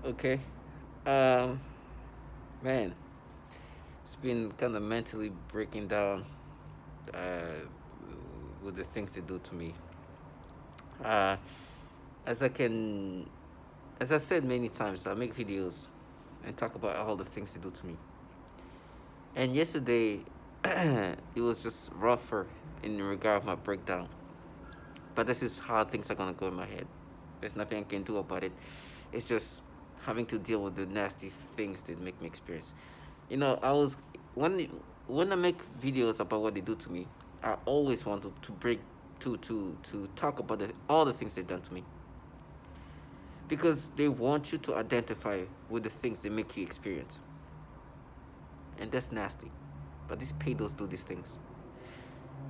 Okay. Um, Man, it's been kind of mentally breaking down uh, with the things they do to me. Uh, as I can, as I said many times, I make videos and talk about all the things they do to me. And yesterday, it was just rougher in regard of my breakdown. But this is how things are gonna go in my head. There's nothing I can do about it. It's just having to deal with the nasty things that make me experience. I was when when I make videos about what they do to me, I always want to break to talk about all the things they've done to me, because they want you to identify with the things they make you experience, and that's nasty. But these pedos do these things.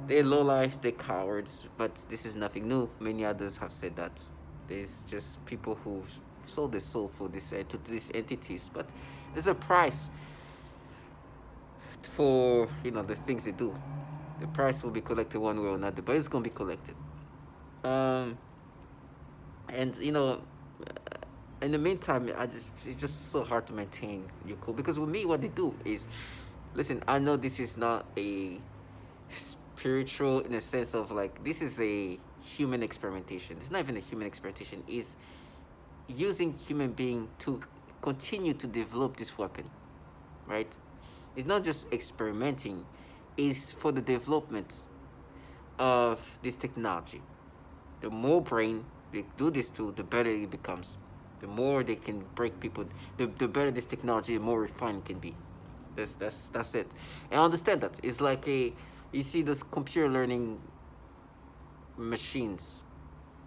They're low life, they're cowards, but this is nothing new. Many others have said that. There's just people who sold their soul for this to these entities, but there's a price for the things they do. The price will be collected one way or another, but it's gonna be collected. Um, and in the meantime, it's just so hard to maintain your cool, because with me, what they do is, listen. I know this is not a spiritual in the sense of, like, this is a human experimentation. It's not even a human experimentation. It's using human being to continue to develop this weapon, right? It's not just experimenting. It's for the development of this technology. The more brain they do this to, the better it becomes. The more they can break people, the better this technology, the more refined it can be. That's it. And I understand that. It's like you see those computer learning machines.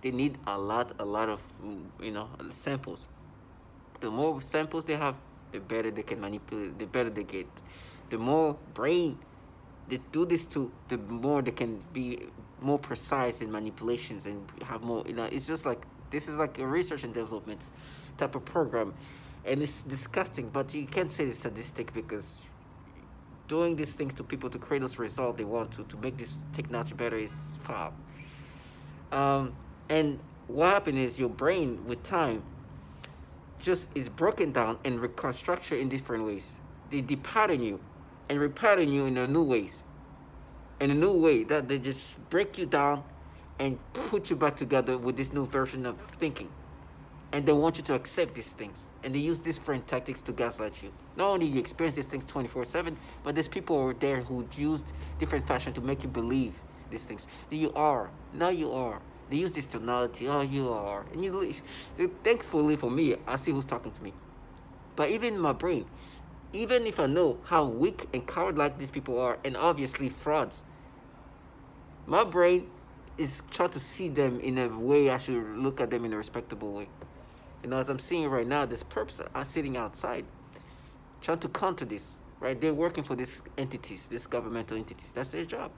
They need a lot of samples. The more samples they have, the better they can manipulate, the better they get. The more brain they do this to, the more they can be more precise in manipulations and have more, it's just like, this is like a research and development type of program. And it's disgusting, but you can't say it's sadistic, because doing these things to people to create those results they want to make this technology better is foul. And what happened is, your brain with time just is broken down and reconstructed in different ways. They depattern you and repattern you in a new ways. In a new way that they just break you down and put you back together with this new version of thinking. And they want you to accept these things. And they use different tactics to gaslight you. Not only you experience these things 24/7, but there's people over there who used different fashion to make you believe these things. That you are. Now you are. They use this tonality. Oh, you are. And thankfully for me, I see who's talking to me. But even in my brain, even if I know how weak and coward-like these people are, and obviously frauds, my brain is trying to see them in a way I should look at them in a respectable way. As I'm seeing right now, this perps are sitting outside, trying to counter this, right? They're working for these entities, these governmental entities. That's their job.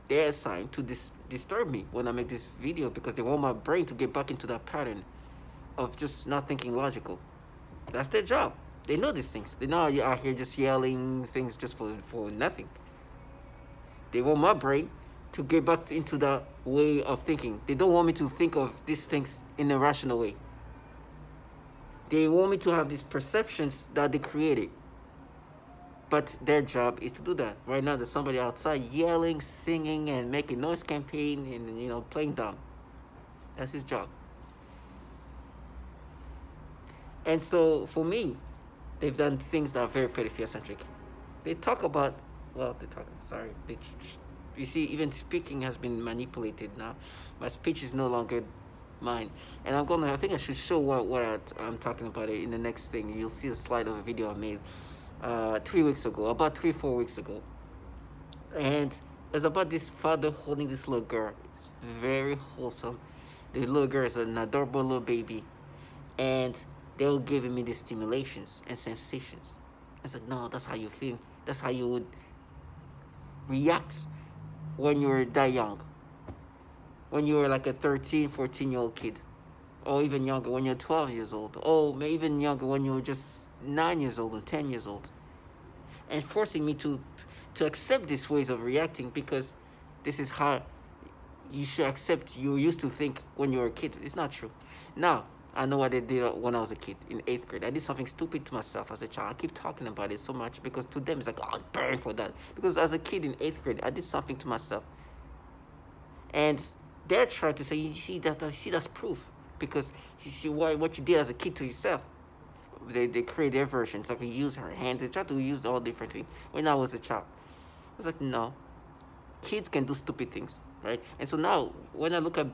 They're assigned to disturb me when I make this video, because they want my brain to get back into that pattern of just not thinking logical. That's their job. They know these things. They know you're out here just yelling things just for nothing. They want my brain to get back into that way of thinking. They don't want me to think of these things in a rational way. They want me to have these perceptions that they created. But their job is to do that. Right now, there's somebody outside yelling, singing, and making noise campaign, and playing dumb. That's his job. And so, for me, they've done things that are very pedophilia-centric. They talk about, you see, even speaking has been manipulated now. My speech is no longer mine. And I think I should show what I'm talking about it in the next thing. You'll see a slide of a video I made 3 weeks ago, about 3-4 weeks ago. And it's about this father holding this little girl. It's very wholesome. The little girl is an adorable little baby. And they were giving me these stimulations and sensations. I said, no, that's how you feel. That's how you would react when you were that young. When you were like a 13, 14-year-old kid. Or even younger, when you're 12 years old. Or maybe even younger, when you were just 9 years old or 10 years old. And forcing me to accept these ways of reacting, because this is how you should accept you used to think when you were a kid. It's not true. Now, I know what I did when I was a kid in 8th grade. I did something stupid to myself as a child. I keep talking about it so much because to them it's like, oh, I'll burn for that. Because as a kid in 8th grade, I did something to myself. And they're trying to say, you see, that's proof. Because you see what you did as a kid to yourself. They create their versions. Like, you use her hand. They try to use all different things. When I was a child, I was like, no. Kids can do stupid things, right? And so now, when I look at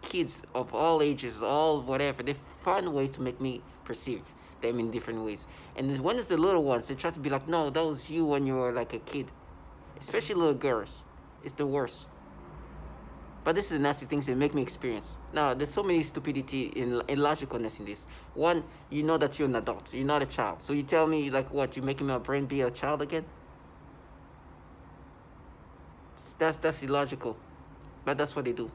kids of all ages, all whatever, they find ways to make me perceive them in different ways. And when it's the little ones, they try to be like, no, that was you when you were like a kid. Especially little girls. It's the worst. But this is the nasty things they make me experience. Now, there's so many stupidity and illogicalness in this. One, you know that you're an adult. You're not a child. So you tell me, like, what? You're making my brain be a child again? That's illogical. But that's what they do.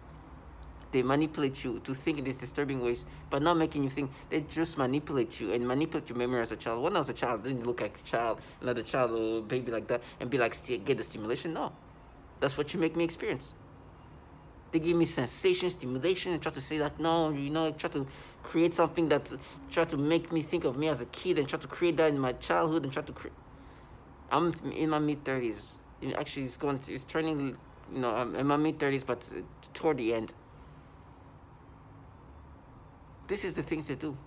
They manipulate you to think in these disturbing ways, but not making you think. They just manipulate you and manipulate your memory as a child. When I was a child, I didn't look like a child, another child or baby like that, and be like, get the stimulation. No. That's what you make me experience. They give me sensation, stimulation, and try to say that, no, try to create something that, try to make me think of me as a kid and try to create that in my childhood and try to create. I'm in my mid-30s. Actually, it's turning, I'm in my mid-30s, but toward the end. This is the things they do.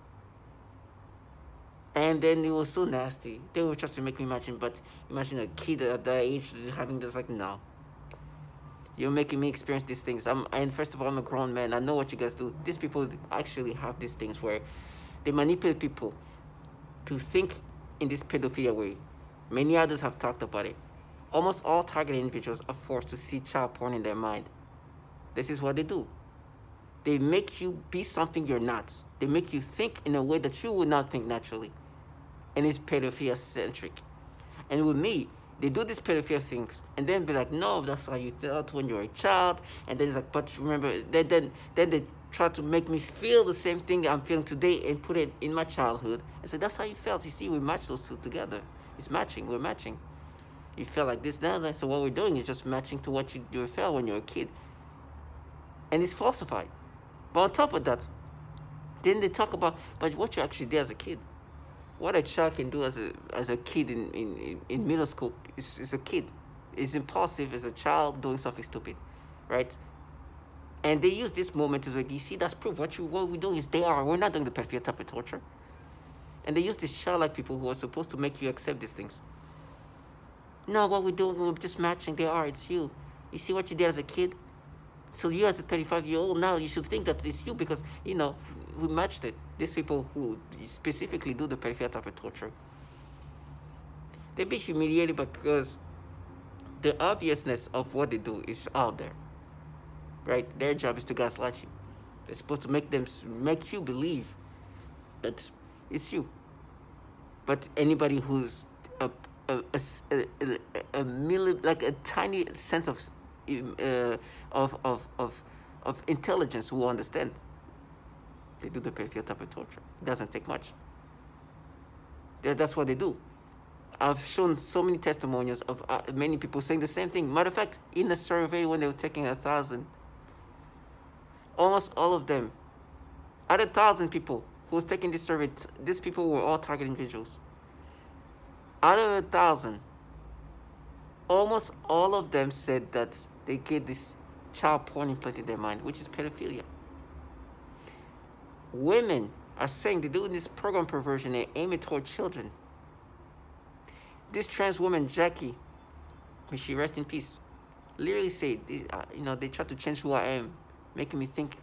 And then it was so nasty. They were trying to make me imagine a kid at that age having this, like, no. You're making me experience these things. And first of all, I'm a grown man. I know what you guys do. These people actually have these things where they manipulate people to think in this pedophilia way. Many others have talked about it. Almost all targeted individuals are forced to see child porn in their mind. This is what they do. They make you be something you're not. They make you think in a way that you would not think naturally. And it's pedophilia-centric. And with me, they do these pedophilia things and then be like, no, that's how you felt when you were a child. And then it's like, but remember, then they try to make me feel the same thing I'm feeling today and put it in my childhood. And so that's how you felt. You see, we match those two together. It's matching. We're matching. You felt like this now. So what we're doing is just matching to what you felt when you were a kid. And it's falsified. But on top of that, then they talk about, but what you actually did as a kid. What a child can do as a kid in middle school is a kid. It's impulsive as a child doing something stupid, right? And they use this moment as like, you see, that's proof. What we're doing is we're not doing the pedophilia type of torture. And they use these childlike people who are supposed to make you accept these things. No, what we're doing, we're just matching. It's you. You see what you did as a kid? So you as a 35-year-old now, you should think that it's you because, we matched it. These people who specifically do the pedophilia type of torture. They be humiliated because the obviousness of what they do is out there. Right? Their job is to gaslight you. They're supposed to make you believe that it's you. But anybody who's like a tiny sense of intelligence will understand. They do the pedophilia type of torture. It doesn't take much. That's what they do. I've shown so many testimonials of many people saying the same thing. Matter of fact, in a survey when they were taking 1,000, almost all of them, out of 1,000 people who was taking this survey, these people were all target individuals. Out of 1,000, almost all of them said that they get this child porn implanted in their mind, which is pedophilia. Women are saying they're doing this program perversion and aiming toward children. This trans woman, Jackie, may she rest in peace, literally said, they tried to change who I am, making me think,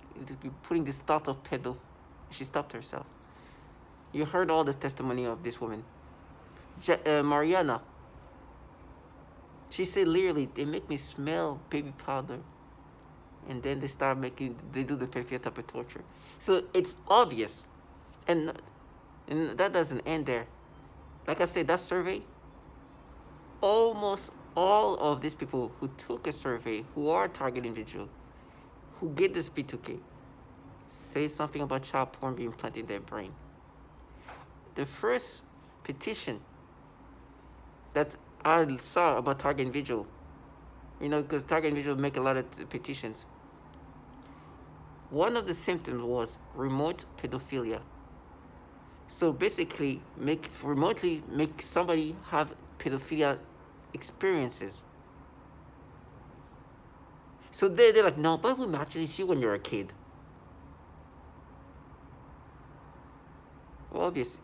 putting this thought of pedo. She stopped herself. You heard all the testimony of this woman. Mariana, she said literally, they make me smell baby powder. And then they do the pedophilia type of torture. So it's obvious. And that doesn't end there. Like I said, that survey, almost all of these people who took a survey, who are target individual, who get this P2K, say something about child porn being planted in their brain. The first petition that I saw about target individual, because target individual make a lot of petitions, One of the symptoms was remote pedophilia. So basically, remotely make somebody have pedophilia experiences. So they're like, no, but we actually see when you're a kid. Well, obviously,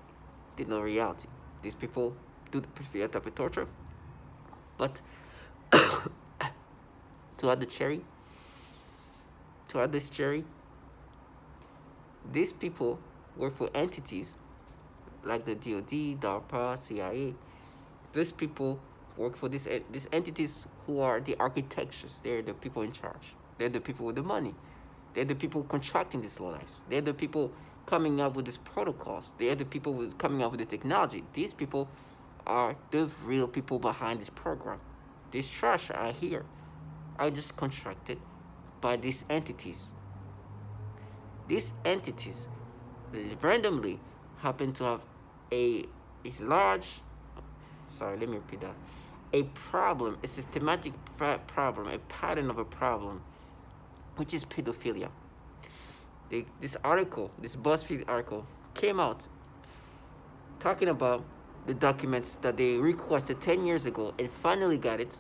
they know reality. These people do the pedophilia type of torture. But to add this cherry, these people work for entities like the DOD, DARPA, CIA. These people work for these entities who are the architects. They're the people in charge. They're the people with the money. They're the people contracting these lowlifes. They're the people coming up with these protocols. They're the people coming up with the technology. These people are the real people behind this program. This trash are here are just contracted by these entities. These entities randomly happen to have a large, sorry, let me repeat that, a problem, a systematic problem, a pattern of a problem, which is pedophilia. This BuzzFeed article came out talking about the documents that they requested 10 years ago and finally got it.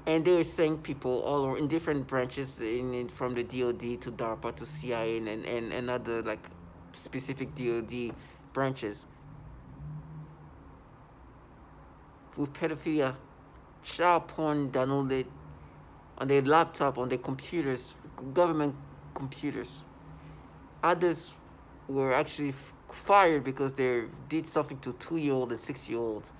And they were saying people all over in different branches, from the DOD to DARPA to CIA and other like specific DOD branches, with pedophilia, child porn downloaded on their laptop, on their computers, government computers. Others were actually fired because they did something to 2-year-old and 6-year-old.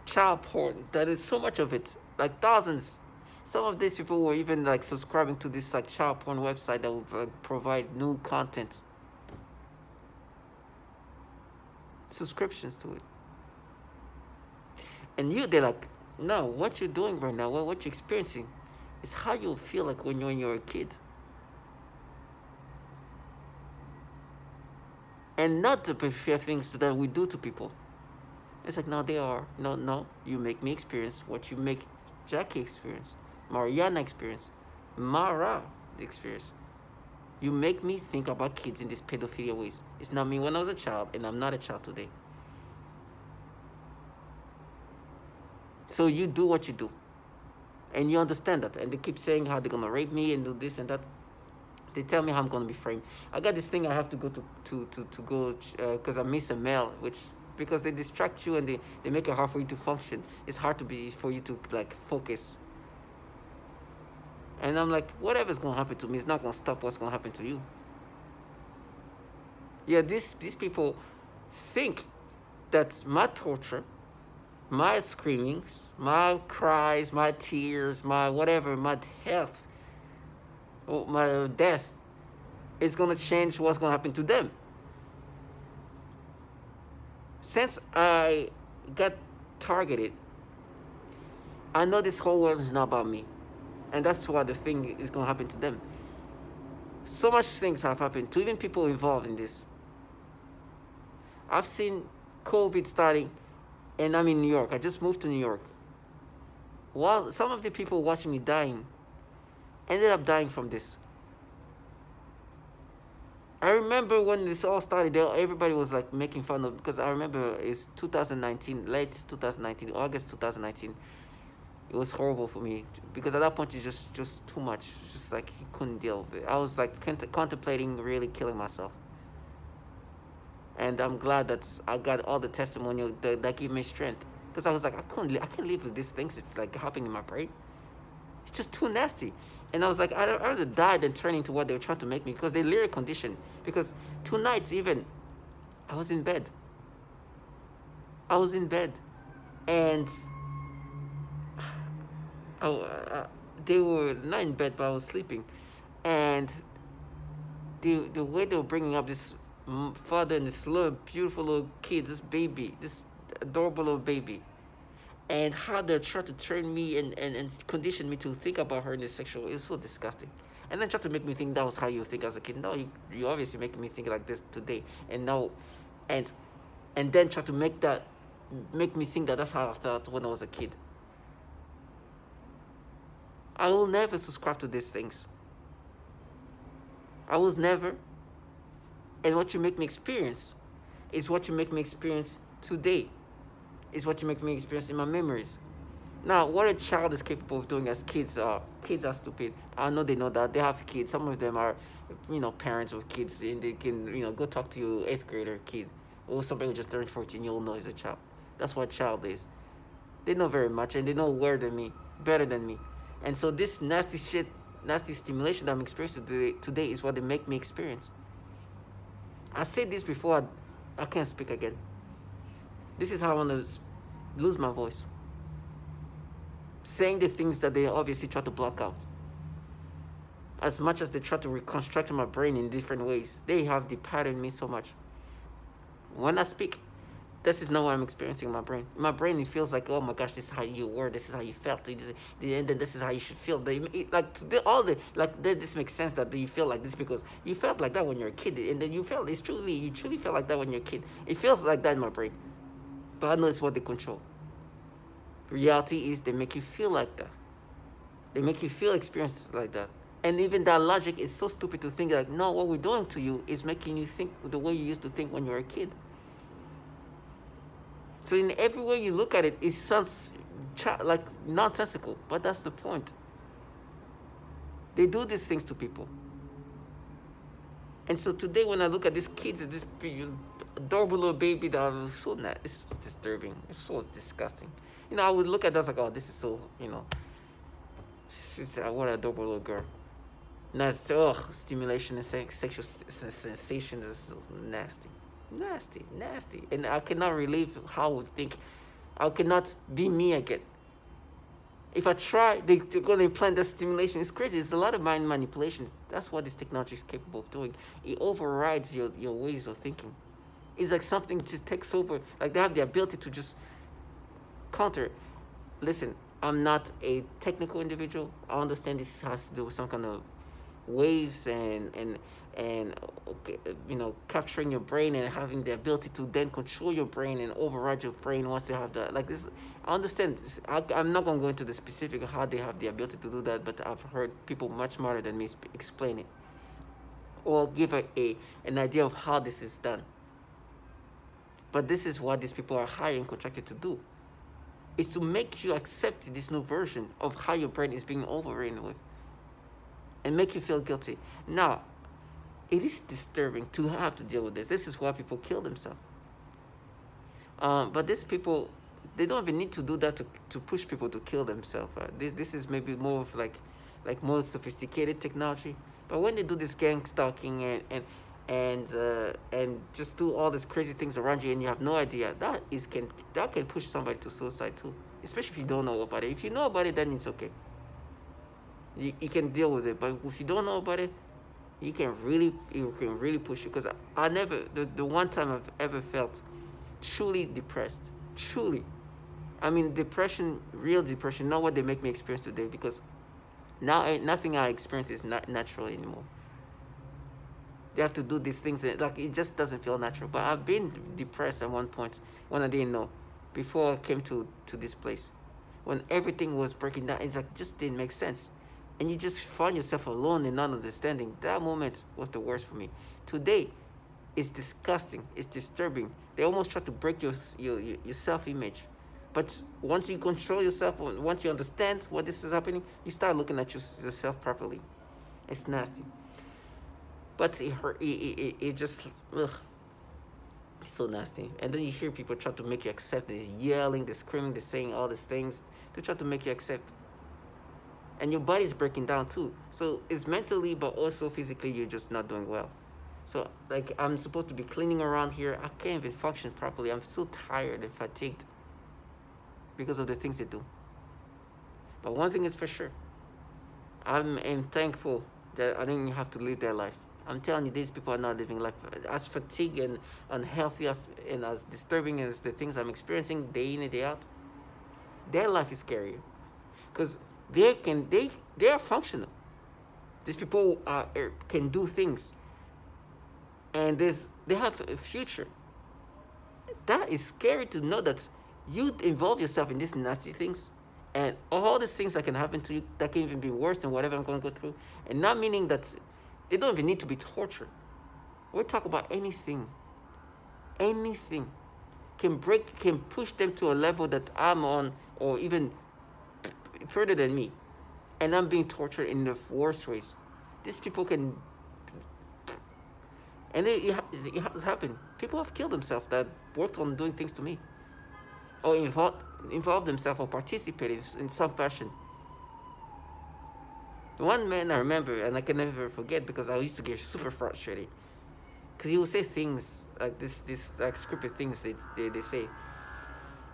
Child porn, that is so much of it, like thousands. Some of these people were even like subscribing to this like child porn website that would provide new content, subscriptions to it. And they're like, no, what you're doing right now, what you're experiencing is how you feel like when you're a kid. And not the prefer things that we do to people. It's like, no, you make me experience what you make Jackie experience, Mariana experience, Mara experience. You make me think about kids in these pedophilia ways. It's not me when I was a child, and I'm not a child today. So you do what you do. And you understand that. And they keep saying how they're going to rape me and do this and that. They tell me how I'm going to be framed. I got this thing I have to go to go because I miss a mail, because they distract you and they make it hard for you to function. It's hard for you to like focus. And I'm like, whatever's going to happen to me is not going to stop what's going to happen to you. Yeah, these people think that my torture, my screamings, my cries, my tears, my whatever, my health, or my death is going to change what's going to happen to them. Since I got targeted, I know this whole world is not about me. And that's why the thing is going to happen to them. So much things have happened to even people involved in this. I've seen COVID starting, and I'm in New York. I just moved to New York. While some of the people watching me dying ended up dying from this. I remember when this all started, everybody was like making fun of, because I remember it's 2019, late 2019, August 2019. It was horrible for me because at that point it's just too much. It's just like you couldn't deal with it. I was like contemplating really killing myself. And I'm glad that I got all the testimonial that gave me strength, because I was like, I can't live with these things like happening in my brain. It's just too nasty. And I was like, I'd rather die than turn into what they were trying to make me, because they literally conditioned. Because 2 nights even, I was in bed. And they were not in bed, but I was sleeping. And the way they were bringing up this father and this little beautiful little kid, this baby, this adorable little baby, and how they tried to turn me and condition me to think about her in this sexual way, it's so disgusting. And then try to make me think that was how you think as a kid. No, you obviously making me think like this today. And now, and then try to make me think that that's how I felt when I was a kid. I will never subscribe to these things. I was never. And what you make me experience is what you make me experience today. Is what you make me experience in my memories. Now, what a child is capable of doing as kids are stupid. I know they know that. They have kids. Some of them are, parents of kids, and they can, go talk to your 8th grader kid. Or somebody who just turned 14, you'll know he's a child. That's what a child is. They know very much, and they know better than me. And so this nasty shit, nasty stimulation that I'm experiencing today is what they make me experience. I said this before, I can't speak again. This is how I want to lose my voice. Saying the things that they obviously try to block out. As much as they try to reconstruct my brain in different ways, they have departed me so much. When I speak, this is not what I'm experiencing in my brain. In my brain, it feels like, oh my gosh, this is how you were, this is how you felt, and then this is how you should feel. This makes sense that you feel like this because you felt like that when you're a kid, and then you truly felt like that when you're a kid. It feels like that in my brain, but I know it's what they control. Reality is they make you feel like that. They make you feel experiences like that. And even that logic is so stupid to think like, no, what we're doing to you is making you think the way you used to think when you were a kid. So in every way you look at it, it sounds like nonsensical, but that's the point. They do these things to people. And so today when I look at these kids, this adorable little baby that was so nice, it's disturbing, it's so disgusting. I would look at that like, oh, this is so, what an adorable little girl. Now it's, stimulation and sexual sensation is so nasty. Nasty. And I cannot relive how I would think. I cannot be me again. If I try, they're going to implant that stimulation. It's crazy. It's a lot of mind manipulation. That's what this technology is capable of doing. It overrides your ways of thinking. It's like something just takes over. Like they have the ability to just counter. Listen, I'm not a technical individual. I understand this has to do with some kind of ways and capturing your brain and having the ability to then control your brain and override your brain once they have that. Like this, I understand this. I'm not going to go into the specific of how they have the ability to do that, but I've heard people much smarter than me explain it or give an idea of how this is done. But this is what these people are hired and contracted to do. Is to make you accept this new version of how your brain is being overridden with. And make you feel guilty. Now, it is disturbing to have to deal with this. This is why people kill themselves. But these people, they don't even need to do that to push people to kill themselves. This is maybe more of like more sophisticated technology. But when they do this gang stalking and just do all these crazy things around you and you have no idea, that can push somebody to suicide too. Especially if you don't know about it. If you know about it, then it's okay. You can deal with it, but if you don't know about it, it can really push you. Because I never, the one time I've ever felt truly depressed, truly, I mean depression, real depression, not what they make me experience today. Because now nothing I experience is not natural anymore. They have to do these things like it just doesn't feel natural. But I've been depressed at one point when I didn't know, before I came to this place, when everything was breaking down. It's like just didn't make sense. And you just find yourself alone and not understanding. That moment was the worst for me. Today, it's disgusting. It's disturbing. They almost try to break your self-image. But once you control yourself, once you understand what this is happening, you start looking at yourself properly. It's nasty. But it hurt. It just, ugh. It's so nasty. And then you hear people try to make you accept it. They're yelling, they're screaming, they're saying all these things to try to make you accept. And your body's breaking down too. So it's mentally, but also physically, you're just not doing well. So like I'm supposed to be cleaning around here. I can't even function properly. I'm so tired and fatigued because of the things they do. But one thing is for sure. I'm thankful that I didn't have to live their life. I'm telling you, these people are not living life. As fatigued and unhealthy and as disturbing as the things I'm experiencing day in and day out, their life is scarier. Because they are functional. These people can do things. And they have a future. That is scary to know that you involve yourself in these nasty things. And all these things that can happen to you, that can even be worse than whatever I'm going to go through. And not meaning that They don't even need to be tortured. We talk about anything. Anything can push them to a level that I'm on, or even further than me, and I'm being tortured in the worst ways. These people can, and it has happened. People have killed themselves that worked on doing things to me, or involved themselves or participated in some fashion. One man I remember, and I can never forget, because I used to get super frustrated, because he will say things like this like scripted things they say,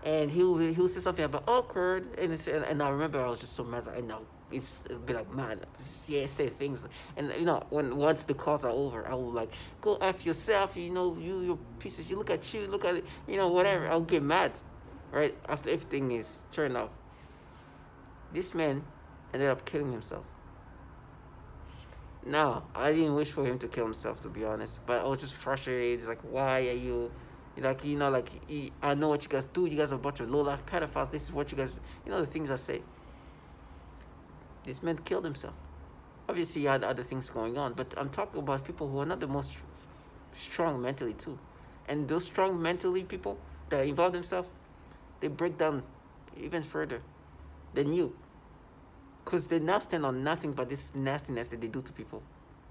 and he'll say something about awkward, and I remember I was just so mad. I know it's be like, man, yeah, say things, and once the calls are over, I will like, go F yourself, you pieces, you look at it, whatever. I'll get mad, right, after everything is turned off. This man ended up killing himself. No, I didn't wish for him to kill himself, to be honest. But I was just frustrated. It's like, why are you, I know what you guys do. You guys are a bunch of low-life pedophiles. This is what you guys, the things I say. This man killed himself. Obviously, he had other things going on. But I'm talking about people who are not the most strong mentally, too. And those strong mentally people that involve themselves, they break down even further than you. Because they now stand on nothing but this nastiness that they do to people.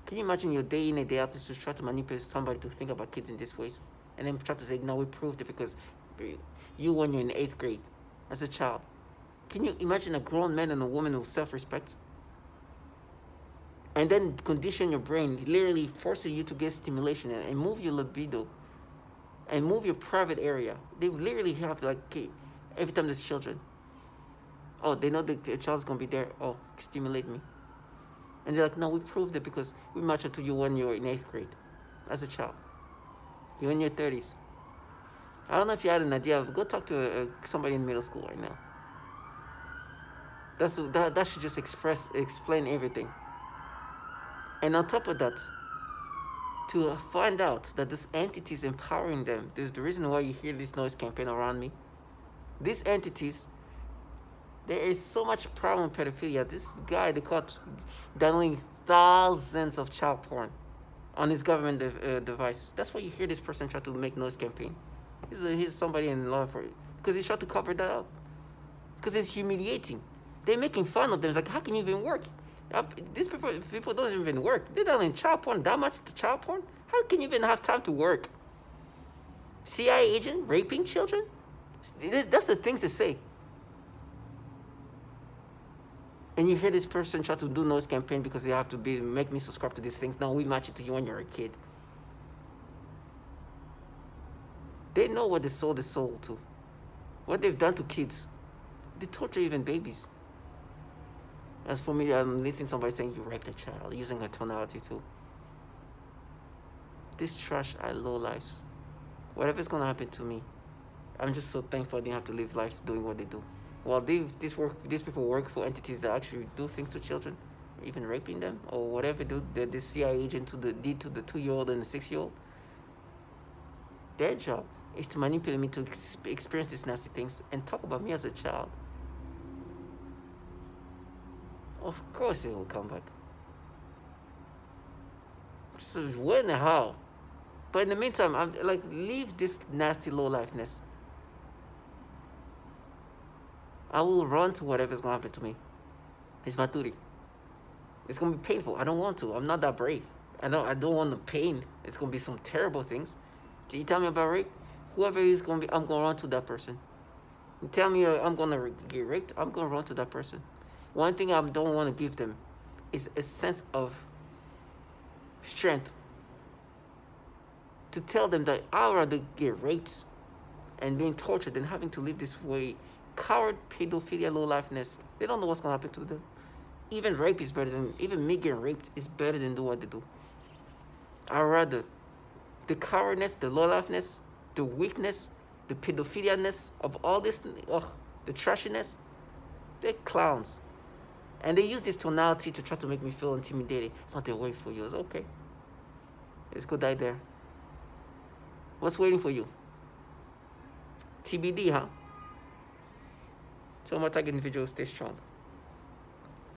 Can you imagine your day in and day out to try to manipulate somebody to think about kids in this ways? And then try to say, no, we proved it because you, when you're in 8th grade, as a child. Can you imagine a grown man and a woman with self-respect? And then condition your brain, literally forcing you to get stimulation and move your libido and move your private area. They literally have every time there's children. Oh, they know the child's going to be there. Oh, stimulate me. And they're like, no, we proved it because we matched it to you when you were in 8th grade as a child. You're in your 30s. I don't know if you had an idea. Go talk to somebody in middle school right now. That should just explain everything. And on top of that, to find out that this entity is empowering them. There's the reason why you hear this noise campaign around me. These entities, there is so much problem with pedophilia. This guy, they caught downloading thousands of child porn on his government device. That's why you hear this person try to make noise campaign. He's somebody in law enforcement. Because he's trying to cover that up. Because it's humiliating. They're making fun of them. It's like, how can you even work? These people don't even work. They're downloading child porn, that much to child porn? How can you even have time to work? CIA agent raping children? That's the things to say. And you hear this person try to do noise campaign because they have to make me subscribe to these things. No, we match it to you when you're a kid. They know what they sold the soul to. What they've done to kids. They torture even babies. As for me, I'm listening to somebody saying you raped a child, using a tonality too. This trash are low lives. Whatever's going to happen to me, I'm just so thankful I didn't have to live life doing what they do. Well, these people work for entities that actually do things to children, even raping them, or whatever the CIA agent did to the 2-year-old and the 6-year-old. Their job is to manipulate me to experience these nasty things and talk about me as a child. Of course it will come back. So when and how? But in the meantime, I'm like, leave this nasty low-lifeness. I will run to whatever's going to happen to me. It's my duty. It's going to be painful. I don't want to. I'm not that brave. I don't want the pain. It's going to be some terrible things. You tell me about rape? Whoever is going to be, I'm going to run to that person. You tell me I'm going to get raped? I'm going to run to that person. One thing I don't want to give them is a sense of strength. To tell them that I'd rather get raped and being tortured than having to live this way. Coward, pedophilia, low-lifeness. They don't know what's going to happen to them. Even rape is better than, even me getting raped is better than do what they do. I'd rather the cowardness, the low-lifeness, the weakness, the pedophilia-ness of all this, the trashiness, they're clowns. And they use this tonality to try to make me feel intimidated. Not they're waiting for you. It's okay. Let's go die there. What's waiting for you? TBD, huh? So my target individual, stay strong.